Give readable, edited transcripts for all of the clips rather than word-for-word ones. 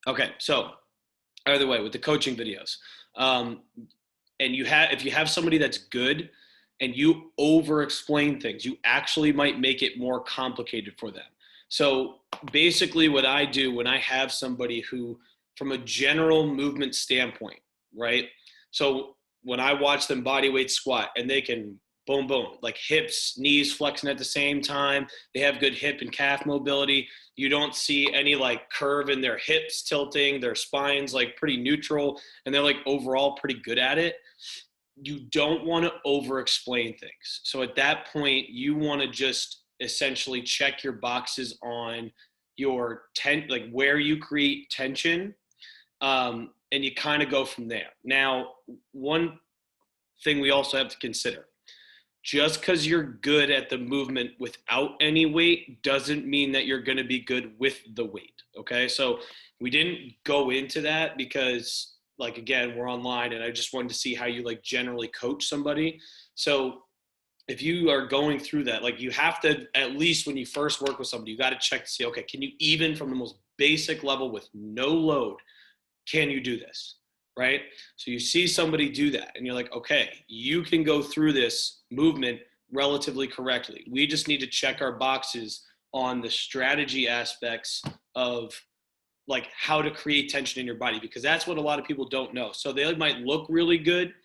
Okay, so either way, with the coaching videos, um, and if you have somebody that's good and you over explain things, you actually might make it more complicated for them. So basically what I do when I have somebody who, from a general movement standpoint, right? So when I watch them body weight squat and they can boom, boom, like hips, knees flexing at the same time, they have good hip and calf mobility. You don't see any like curve in their hips tilting, their spine's like pretty neutral, and they're like overall pretty good at it. You don't want to over explain things. So at that point, you want to just essentially check your boxes on your like where you create tension, and you kind of go from there. Now, one thing we also have to consider, just because you're good at the movement without any weight doesn't mean that you're going to be good with the weight. Okay. So we didn't go into that because, like, again, we're online and I just wanted to see how you like generally coach somebody. So if you are going through that, like, you have to, at least when you first work with somebody, you got to check to see, okay, can you, even from the most basic level with no load, can you do this? Right? So you see somebody do that and you're like, okay, you can go through this movement relatively correctly. We just need to check our boxes on the strategy aspects of like how to create tension in your body, because that's what a lot of people don't know. So they might look really good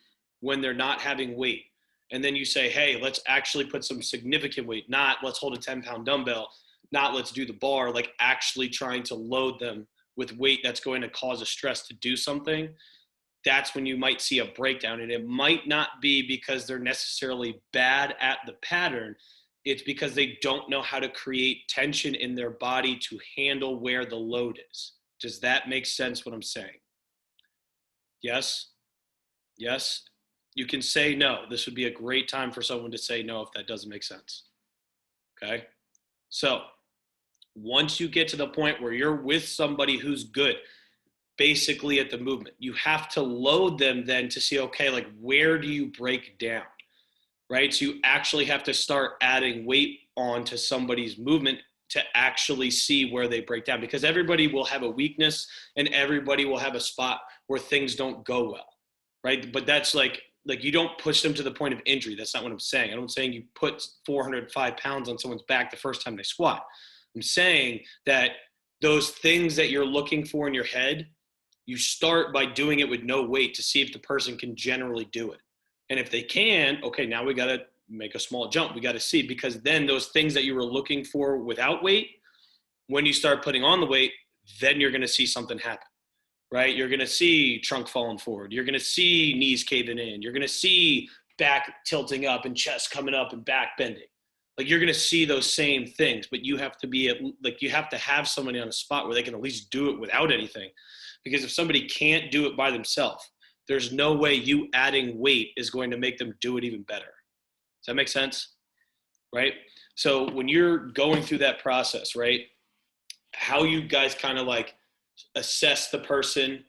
when they're not having weight. And then you say, hey, let's actually put some significant weight, not let's hold a 10-pound dumbbell, not let's do the bar, like actually trying to load them with weight that's going to cause a stress to do something. That's when you might see a breakdown. And it might not be because they're necessarily bad at the pattern. It's because they don't know how to create tension in their body to handle where the load is. Does that make sense what I'm saying? Yes? Yes? You can say no. This would be a great time for someone to say no if that doesn't make sense. Okay? So once you get to the point where you're with somebody who's good, basically at the movement, you have to load them then to see, okay, like where do you break down, right? So you actually have to start adding weight onto somebody's movement to actually see where they break down, because everybody will have a weakness and everybody will have a spot where things don't go well, right? But that's like you don't push them to the point of injury. That's not what I'm saying. I'm saying you put 405 pounds on someone's back the first time they squat. I'm saying that those things that you're looking for in your head, you start by doing it with no weight to see if the person can generally do it. And if they can, okay, now we got to make a small jump. We got to see, because then those things that you were looking for without weight, when you start putting on the weight, then you're going to see something happen, right? You're going to see trunk falling forward. You're going to see knees caving in. You're going to see back tilting up and chest coming up and back bending. Like, you're going to see those same things, but you have to be you have to have somebody on a spot where they can at least do it without anything. Because if somebody can't do it by themselves, there's no way you adding weight is going to make them do it even better. Does that make sense? Right? So when you're going through that process, right, how you guys kind of like assess the person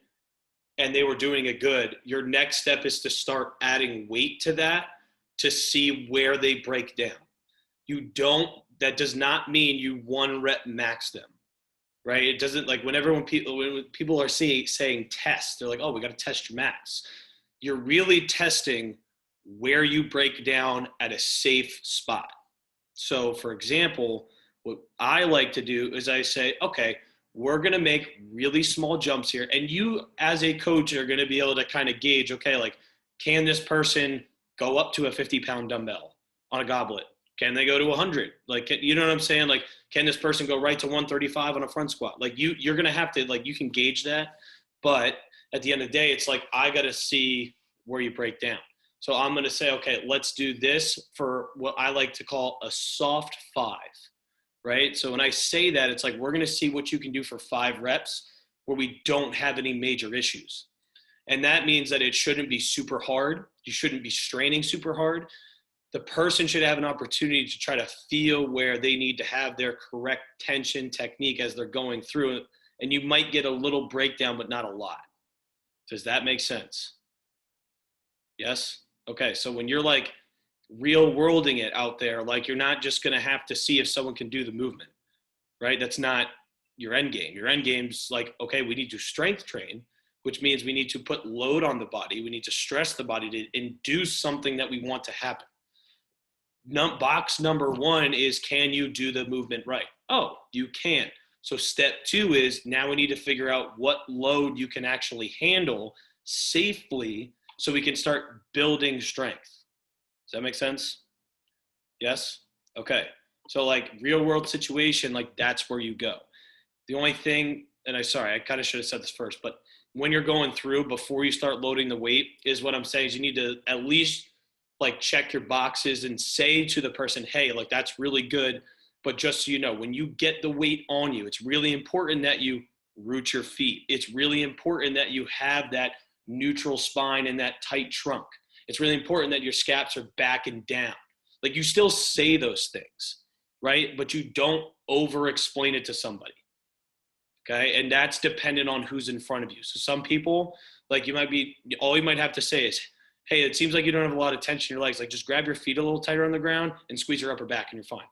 and they were doing it good, your next step is to start adding weight to that to see where they break down. That does not mean you one rep max them. Right? It doesn't, like, when people are saying test, they're like, oh, we got to test your max. You're really testing where you break down at a safe spot. So for example, what I like to do is I say, okay, we're going to make really small jumps here. And you as a coach are going to be able to kind of gauge, okay, like, can this person go up to a 50-pound dumbbell on a goblet? Can they go to 100? Like, you know what I'm saying? Like, can this person go right to 135 on a front squat? Like, you're going to have to, like, you can gauge that. But at the end of the day, it's like, I got to see where you break down. So I'm going to say, okay, let's do this for what I like to call a soft 5, right? So when I say that, it's like, we're going to see what you can do for 5 reps where we don't have any major issues. And that means that it shouldn't be super hard. You shouldn't be straining super hard. The person should have an opportunity to try to feel where they need to have their correct tension technique as they're going through it. And you might get a little breakdown, but not a lot. Does that make sense? Yes? Okay, so when you're like real worlding it out there, like, you're not just going to have to see if someone can do the movement, right? That's not your end game. Your end game's like, okay, we need to strength train, which means we need to put load on the body. We need to stress the body to induce something that we want to happen. Box number one is, can you do the movement right? Oh, you can. So step two is, now we need to figure out what load you can actually handle safely so we can start building strength. Does that make sense? Yes? Okay. So like real world situation, like that's where you go. The only thing, and I kind of should have said this first, but when you're going through, before you start loading the weight, is what I'm saying is you need to at least like check your boxes and say to the person, hey, like that's really good. But just so you know, when you get the weight on you, it's really important that you root your feet. It's really important that you have that neutral spine and that tight trunk. It's really important that your scaps are back and down. Like you still say those things, right? But you don't over explain it to somebody. Okay. And that's dependent on who's in front of you. So some people, like all you might have to say is, hey, it seems like you don't have a lot of tension in your legs. Like just grab your feet a little tighter on the ground and squeeze your upper back and you're fine.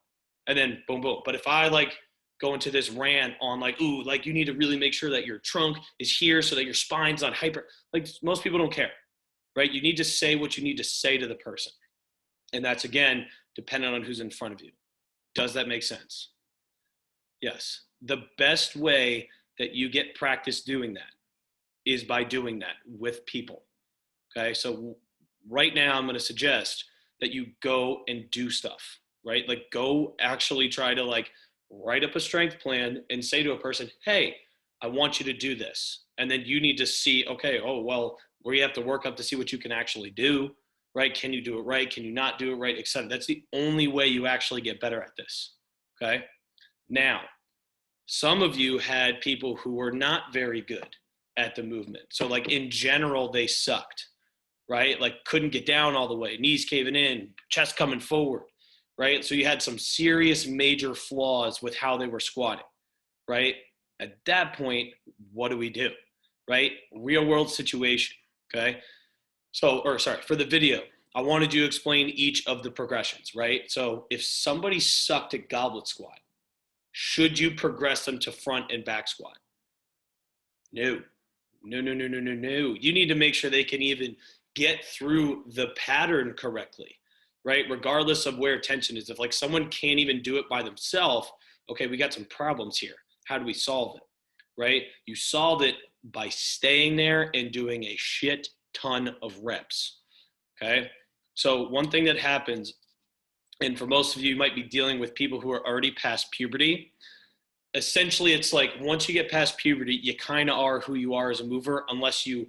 And then boom, boom. But if I like go into this rant on like, ooh, like you need to really make sure that your trunk is here so that your spine's not hyper, like most people don't care, right? You need to say what you need to say to the person. And that's, again, dependent on who's in front of you. Does that make sense? Yes. The best way that you get practice doing that is by doing that with people. Okay. So right now I'm going to suggest that you go and do stuff, right? Like go actually try to like write up a strength plan and say to a person, hey, I want you to do this. And then you need to see, okay, oh, well, where you have to work up to see what you can actually do, right? Can you do it right? Can you not do it right? Et cetera. That's the only way you actually get better at this. Okay. Now, some of you had people who were not very good at the movement. So like in general, they sucked, right? Like couldn't get down all the way, knees caving in, chest coming forward, right? So you had some serious major flaws with how they were squatting, right? At that point, what do we do, right? Real world situation, okay? For the video, I wanted you to explain each of the progressions, right? So if somebody sucked at goblet squat, should you progress them to front and back squat? No. You need to make sure they can even get through the pattern correctly, right? Regardless of where tension is. If like someone can't even do it by themselves, okay, we got some problems here. How do we solve it, right? You solve it by staying there and doing a shit ton of reps, okay? So one thing that happens, and for most of you, you might be dealing with people who are already past puberty. Essentially, it's like once you get past puberty, you kind of are who you are as a mover unless you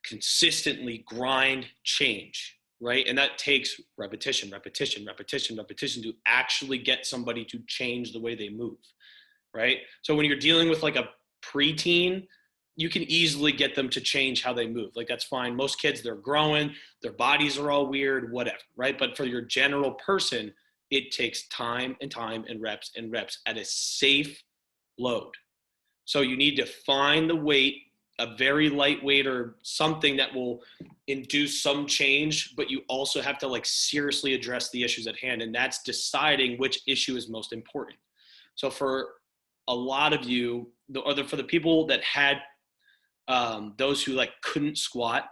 consistently grind change, right? And that takes repetition to actually get somebody to change the way they move, right? So when you're dealing with like a preteen, you can easily get them to change how they move. Like that's fine. Most kids, they're growing, their bodies are all weird, whatever, right? But for your general person, it takes time and reps at a safe load. So you need to find the weight, a very light weight or something that will induce some change, but you also have to like seriously address the issues at hand. And that's deciding which issue is most important. So for a lot of you, for the people that had those who like couldn't squat,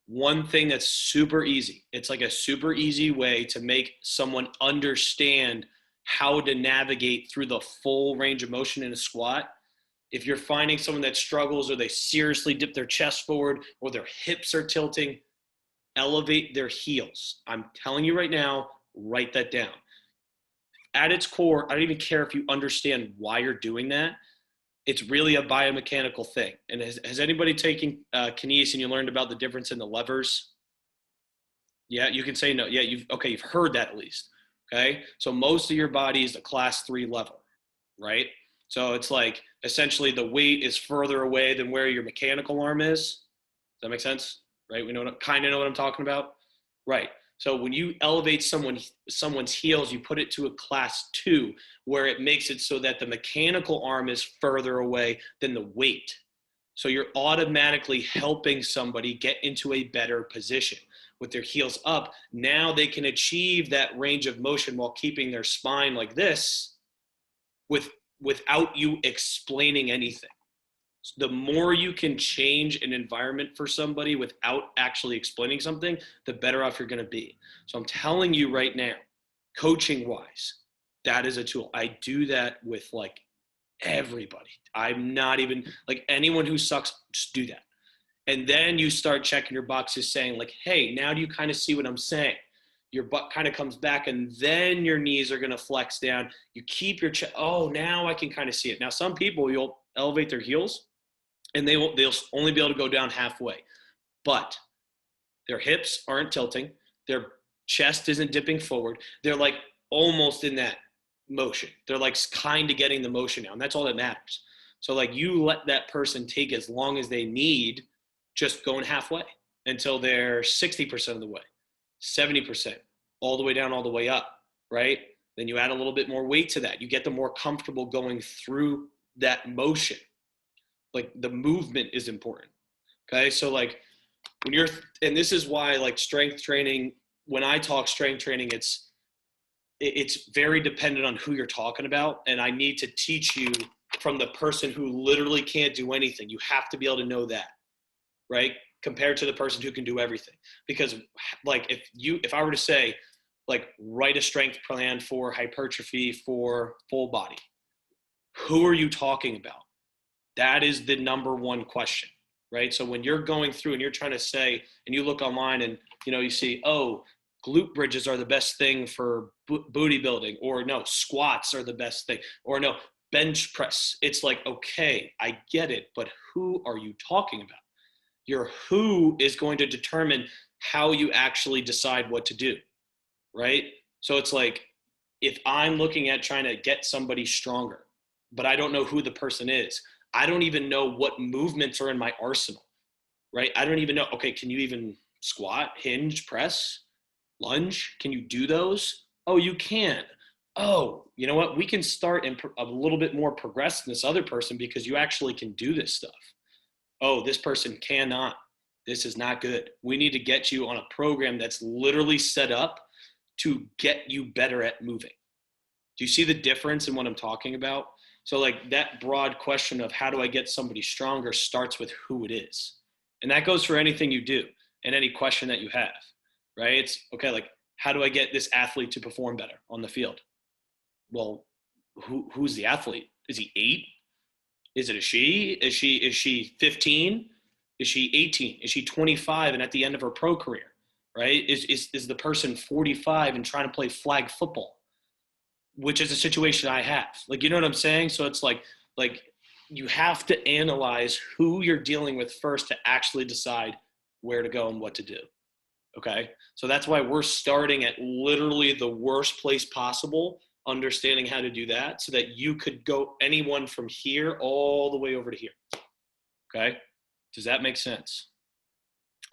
one thing that's super easy, it's like a super easy way to make someone understand how to navigate through the full range of motion in a squat. If you're finding someone that struggles or they seriously dip their chest forward or their hips are tilting, elevate their heels. I'm telling you right now, write that down. At its core, I don't even care if you understand why you're doing that. It's really a biomechanical thing. And has anybody taken kines and you learned about the difference in the levers? Yeah, you can say no. Yeah, you've heard that at least. Okay, so most of your body is a class 3 lever, right? So it's like essentially the weight is further away than where your mechanical arm is. Does that make sense? Right? We kind of know what I'm talking about, right? So when you elevate someone's heels, you put it to a class 2 where it makes it so that the mechanical arm is further away than the weight. So you're automatically helping somebody get into a better position. With their heels up, now they can achieve that range of motion while keeping their spine like this with without you explaining anything. The more you can change an environment for somebody without actually explaining something, the better off you're going to be. So I'm telling you right now, coaching wise, that is a tool. I do that with like everybody. I'm not even like anyone who sucks, just do that. And then you start checking your boxes saying like, hey, now do you kind of see what I'm saying? Your butt kind of comes back and then your knees are going to flex down. You keep your chest. Oh, now I can kind of see it. Now, some people, you'll elevate their heels and they'll only be able to go down halfway, but their hips aren't tilting. Their chest isn't dipping forward. They're like almost in that motion. They're like kind of getting the motion now, and that's all that matters. So like you let that person take as long as they need, just going halfway until they're 60% of the way, 70%, all the way down, all the way up, right? Then you add a little bit more weight to that. You get them more comfortable going through that motion. Like the movement is important. Okay. So like when you're, and this is why like strength training, when I talk strength training, it's very dependent on who you're talking about. And I need to teach you from the person who literally can't do anything. You have to be able to know that, right? Compared to the person who can do everything. Because like if I were to say like write a strength plan for hypertrophy for full body, who are you talking about? That is the number one question, right? So when you're going through and you're trying to say, and you look online and, you know, you see, oh, glute bridges are the best thing for booty building, or no, squats are the best thing, or no, bench press. It's like, okay, I get it, but who are you talking about? Your who is going to determine how you actually decide what to do, right? So it's like, if I'm looking at trying to get somebody stronger, but I don't know who the person is, I don't even know what movements are in my arsenal, right? I don't even know, okay, can you even squat, hinge, press, lunge? Can you do those? Oh, you can. Oh, you know what? We can start in a little bit more progress than this other person because you actually can do this stuff. Oh, this person cannot. This is not good. We need to get you on a program that's literally set up to get you better at moving. Do you see the difference in what I'm talking about? So like that broad question of how do I get somebody stronger starts with who it is. And that goes for anything you do and any question that you have, right? It's okay, like how do I get this athlete to perform better on the field? Well, who's the athlete? Is he 8? Is it a she? Is she 15? Is she 18? Is she 25 and at the end of her pro career, right? Is the person 45 and trying to play flag football? Which is a situation I have. Like, you know what I'm saying? So it's like you have to analyze who you're dealing with first to actually decide where to go and what to do. Okay. So that's why we're starting at literally the worst place possible, understanding how to do that so that you could go anyone from here all the way over to here. Okay. Does that make sense?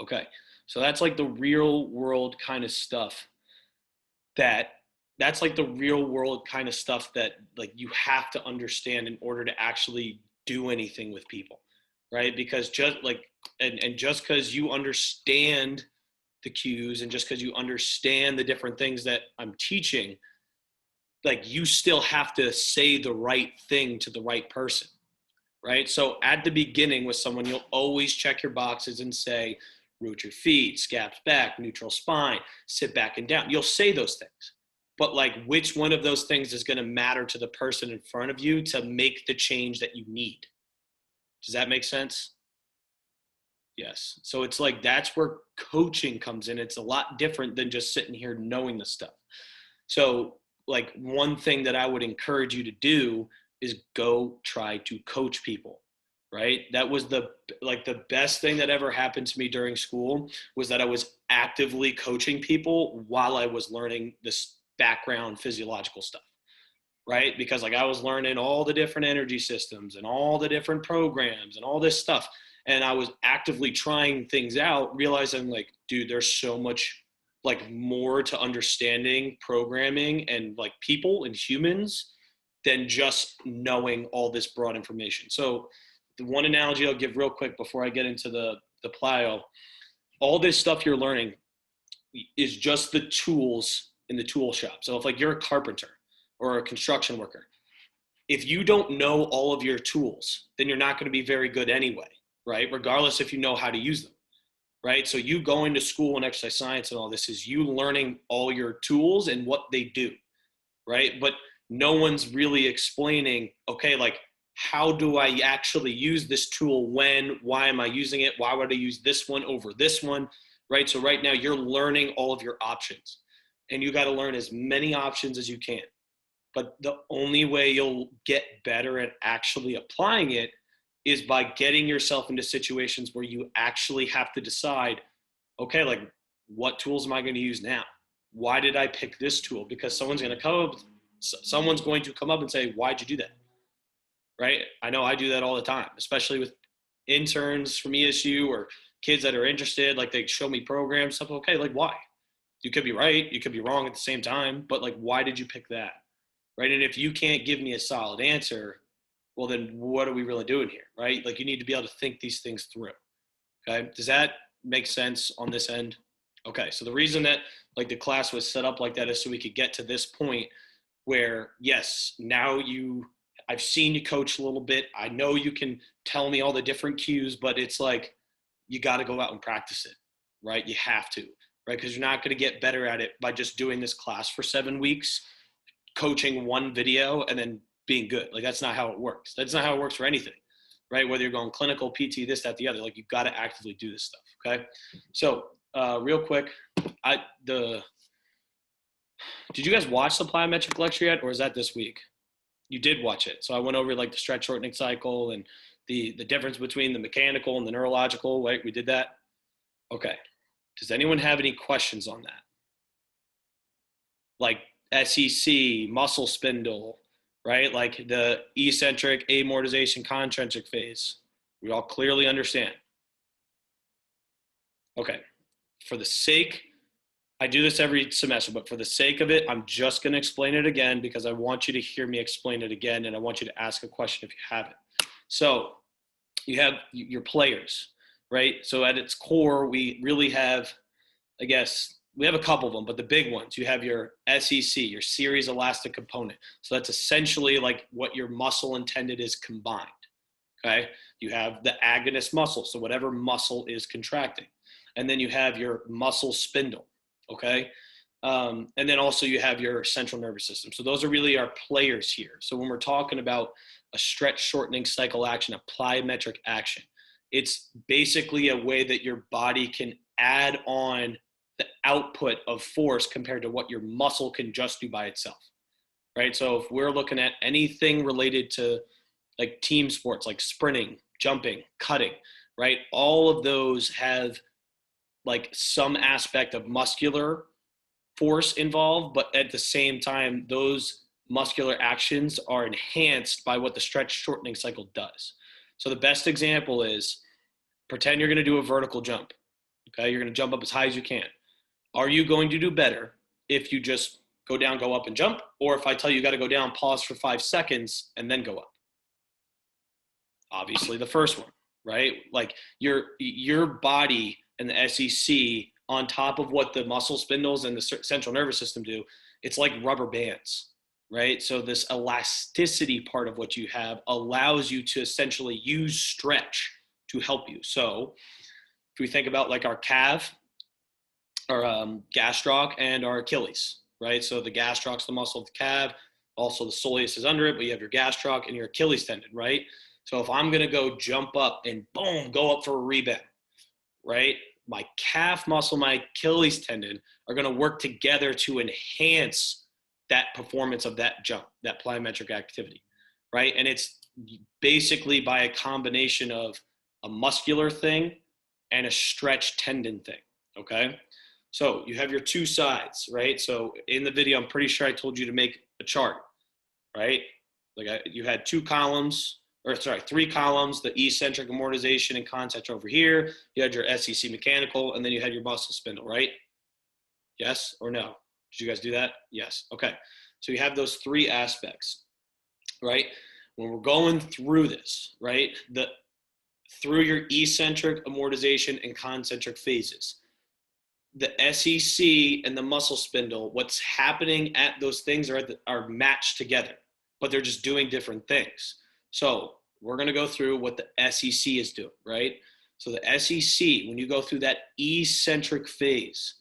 Okay. So that's like the real world kind of stuff that's like the real world kind of stuff that like you have to understand in order to actually do anything with people, right? Because just like, and just because you understand the cues and just because you understand the different things that I'm teaching, like you still have to say the right thing to the right person, right? So at the beginning with someone, you'll always check your boxes and say, root your feet, scaps back, neutral spine, sit back and down. You'll say those things. But like which one of those things is going to matter to the person in front of you to make the change that you need? Does that make sense? Yes. So it's like that's where coaching comes in. It's a lot different than just sitting here knowing the stuff. So like one thing that I would encourage you to do is go try to coach people, right? That was the best thing that ever happened to me during school was that I was actively coaching people while I was learning this background physiological stuff, right? Because like I was learning all the different energy systems and all the different programs and all this stuff. And I was actively trying things out, realizing like, dude, there's so much like more to understanding programming and like people and humans than just knowing all this broad information. So the one analogy I'll give real quick before I get into the plyo, all this stuff you're learning is just the tools in the tool shop. So if like you're a carpenter or a construction worker, if you don't know all of your tools, then you're not going to be very good anyway, right? Regardless if you know how to use them, right? So you going to school and exercise science and all this is you learning all your tools and what they do, right? But no one's really explaining, okay, like, how do I actually use this tool? When, why am I using it? Why would I use this one over this one, right? So right now you're learning all of your options, and you got to learn as many options as you can. But the only way you'll get better at actually applying it is by getting yourself into situations where you actually have to decide, okay, like, what tools am I going to use now? Why did I pick this tool? Because someone's going to come up and say, why'd you do that? Right? I know I do that all the time, especially with interns from ESU or kids that are interested, like they show me programs, stuff. Okay, like, why? You could be right, you could be wrong at the same time, but like, why did you pick that? Right? And if you can't give me a solid answer, well, then what are we really doing here? Right? Like, you need to be able to think these things through. Okay. Does that make sense on this end? Okay. So the reason that like the class was set up like that is so we could get to this point where, yes, now I've seen you coach a little bit. I know you can tell me all the different cues, but it's like, you got to go out and practice it, right? You have to, right? Because you're not going to get better at it by just doing this class for 7 weeks, coaching one video, and then being good. Like, that's not how it works. That's not how it works for anything, right? Whether you're going clinical, PT, this, that, the other, like, you've got to actively do this stuff. Okay. So real quick, did you guys watch the plyometric lecture yet? Or is that this week? You did watch it. So I went over like the stretch shortening cycle and the difference between the mechanical and the neurological, right? We did that. Okay. Does anyone have any questions on that? Like SEC, muscle spindle, right? Like the eccentric, amortization, concentric phase. We all clearly understand. Okay. For the sake, I do this every semester, but for the sake of it, I'm just going to explain it again because I want you to hear me explain it again, and I want you to ask a question if you have it. So you have your players, right? So at its core, we really have, I guess, we have a couple of them, but the big ones, you have your SEC, your series elastic component. So that's essentially like what your muscle and tendon is combined, okay? You have the agonist muscle, so whatever muscle is contracting. And then you have your muscle spindle, okay? And then also you have your central nervous system. So those are really our players here. So when we're talking about a stretch shortening cycle action, a plyometric action, it's basically a way that your body can add on the output of force compared to what your muscle can just do by itself, right? So if we're looking at anything related to like team sports, like sprinting, jumping, cutting, right? All of those have like some aspect of muscular force involved, but at the same time, those muscular actions are enhanced by what the stretch shortening cycle does. So the best example is pretend you're going to do a vertical jump. Okay. You're going to jump up as high as you can. Are you going to do better if you just go down, go up and jump? Or if I tell you got to go down, pause for 5 seconds and then go up? Obviously the first one, right? Like your body and the SEC on top of what the muscle spindles and the central nervous system do, it's like rubber bands, right? So this elasticity part of what you have allows you to essentially use stretch to help you. So if we think about like our calf, our gastroc and our Achilles, right? So the gastroc's the muscle of the calf, also the soleus is under it, but you have your gastroc and your Achilles tendon, right? So if I'm going to go jump up and boom, go up for a rebound, right? My calf muscle, my Achilles tendon are going to work together to enhance that performance of that jump, that plyometric activity, right? And it's basically by a combination of a muscular thing and a stretch tendon thing, okay? So you have your two sides, right? So in the video, I'm pretty sure I told you to make a chart, right? Like you had 3 columns, the eccentric amortization and concentric over here. You had your SEC mechanical, and then you had your muscle spindle, right? Yes or no? Did you guys do that? Yes. Okay. So you have those 3 aspects, right? When we're going through this, right, through your eccentric amortization and concentric phases, the SEC and the muscle spindle, what's happening at those things are matched together. but they're just doing different things. So we're going to go through what the SEC is doing, right? So the SEC, when you go through that eccentric phase,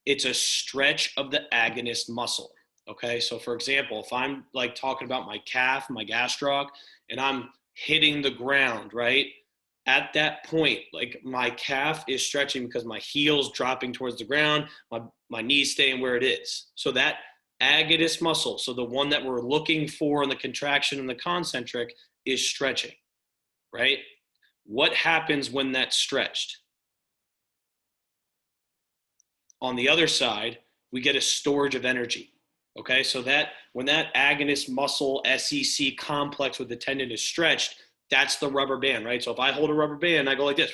it's a stretch of the agonist muscle. Okay. So for example, if I'm like talking about my calf, my gastroc, and I'm hitting the ground, right? At that point, like my calf is stretching because my heel's dropping towards the ground, my knee's staying where it is. So that agonist muscle, so the one that we're looking for in the contraction and the concentric, is stretching, right? What happens when that's stretched? On the other side, we get a storage of energy. Okay, so that when that agonist muscle SEC complex with the tendon is stretched, that's the rubber band, right? So if I hold a rubber band, I go like this.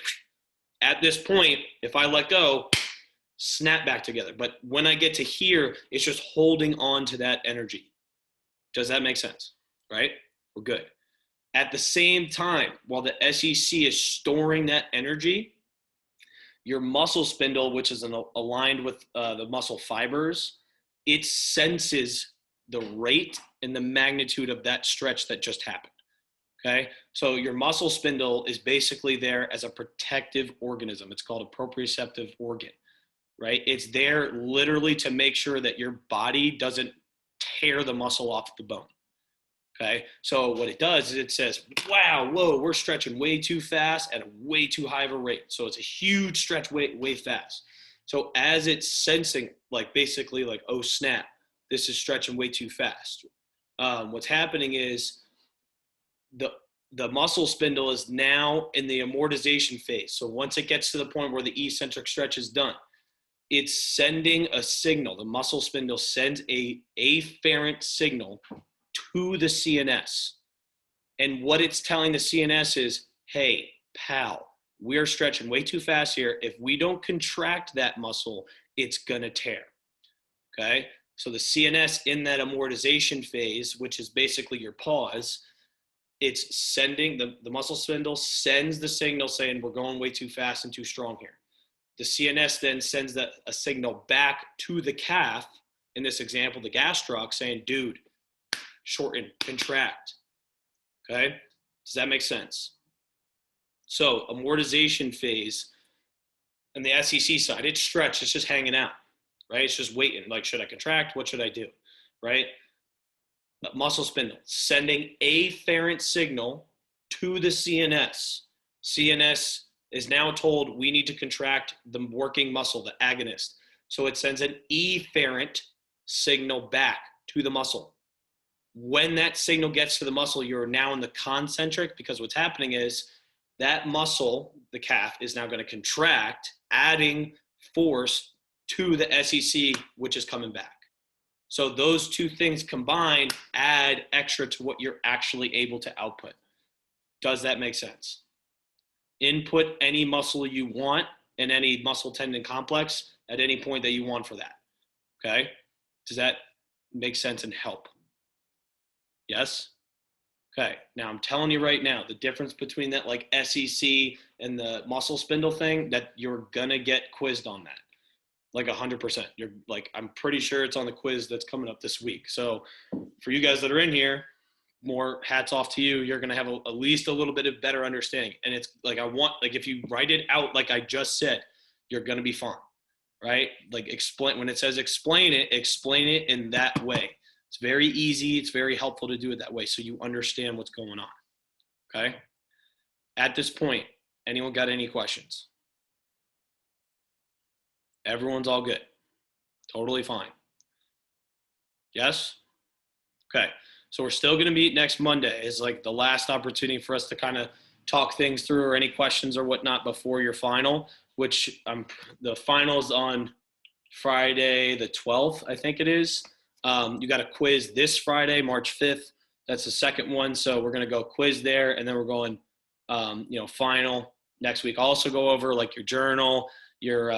At this point, if I let go, snap back together. But when I get to here, it's just holding on to that energy. Does that make sense? Right? We're good. At the same time, while the SEC is storing that energy, your muscle spindle, which is aligned with the muscle fibers, it senses the rate and the magnitude of that stretch that just happened. Okay, so your muscle spindle is basically there as a protective organism. It's called a proprioceptive organ, right? It's there literally to make sure that your body doesn't tear the muscle off the bone. Okay, so what it does is it says, wow, whoa, we're stretching way too fast at a way too high of a rate. So it's a huge stretch way fast. So as it's sensing, like basically like, oh snap, this is stretching way too fast. What's happening is the muscle spindle is now in the amortization phase. So once it gets to the point where the eccentric stretch is done, it's sending a signal. The muscle spindle sends a afferent signal to the CNS. And what it's telling the CNS is, hey, pal, we're stretching way too fast here. If we don't contract that muscle, it's going to tear. Okay? So the CNS in that amortization phase, which is basically your pause, it's sending, the muscle spindle sends the signal saying we're going way too fast and too strong here. The CNS then sends a signal back to the calf, in this example, the gastroc, saying, dude, shorten, contract. Okay? Does that make sense? So amortization phase, on the SEC side, it's stretched, it's just hanging out, right? It's just waiting, like, should I contract? What should I do, right? Muscle spindle, sending afferent signal to the CNS. CNS is now told we need to contract the working muscle, the agonist. So it sends an efferent signal back to the muscle. When that signal gets to the muscle, you're now in the concentric, because what's happening is that muscle, the calf, is now going to contract, adding force to the SEC, which is coming back. So those two things combined add extra to what you're actually able to output. Does that make sense? Input any muscle you want and any muscle tendon complex at any point that you want for that. Okay? Does that make sense and help? Yes? Okay. Now I'm telling you right now, the difference between that like SEC and the muscle spindle thing, that you're gonna get quizzed on that. Like 100%. You're like, I'm pretty sure it's on the quiz that's coming up this week. So for you guys that are in here, more hats off to you. You're going to have at least a little bit of better understanding. And it's like, if you write it out, like I just said, you're going to be fine, right? Like when it says explain it in that way. It's very easy. It's very helpful to do it that way, so you understand what's going on. Okay. At this point, anyone got any questions? Everyone's all good. Totally fine. Yes? Okay. So we're still going to meet next Monday. Is like the last opportunity for us to kind of talk things through, or any questions or whatnot before your final, which the final's on Friday the 12th, I think it is. You got a quiz this Friday, March 5th. That's the second one. So we're going to go quiz there, and then we're going, final next week. I'll also go over like your journal, your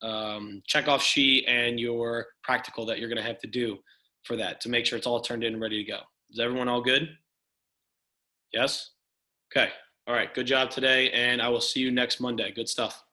checkoff sheet, and your practical that you're going to have to do for that to make sure it's all turned in and ready to go. Is everyone all good? Yes? Okay. All right. Good job today, and I will see you next Monday. Good stuff.